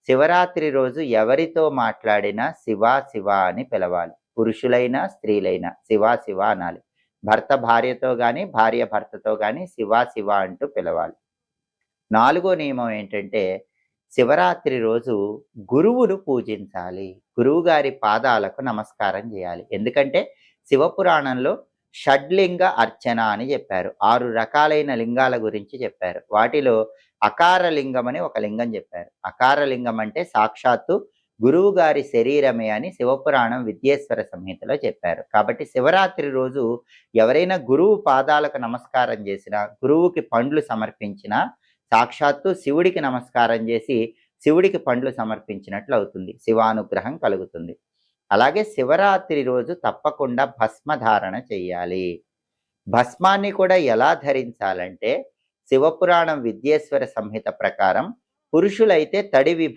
శివరాత్రి రోజు ఎవరితో మాట్లాడినా శివ శివ అని పిలవాలి. పురుషులైనా స్త్రీలైనా శివ శివ అనాలి. భర్త భార్యతో గాని, భార్య భర్తతో గాని శివ శివ అంటూ పిలవాలి. 4గో నియమం ఏంటంటే శివరాత్రి రోజు గురువును పూజించాలి. గురువుగారి పాదాలకు నమస్కారం చేయాలి. ఎందుకంటే శివపురాణంలో షడ్లింగ అర్చన అని చెప్పారు. 6 రకాలైన లింగాల గురించి చెప్పారు. వాటిలో అకారలింగం అని ఒక లింగం చెప్పారు. అకారలింగం అంటే సాక్షాత్తు గురువు గారి శరీరమే అని శివపురాణం విద్యేశ్వర సంహితలో చెప్పారు. కాబట్టి శివరాత్రి రోజు ఎవరైనా గురువు పాదాలకు నమస్కారం చేసినా, గురువుకి పండ్లు సమర్పించినా సాక్షాత్తు శివుడికి నమస్కారం చేసి శివుడికి పండ్లు సమర్పించినట్లు అవుతుంది. శివానుగ్రహం కలుగుతుంది. అలాగే శివరాత్రి రోజు తప్పకుండా భస్మధారణ చెయ్యాలి. భస్మాన్ని కూడా ఎలా ధరించాలంటే శివపురాణం విద్యేశ్వర సంహిత ప్రకారం పురుషులైతే తడి విభూ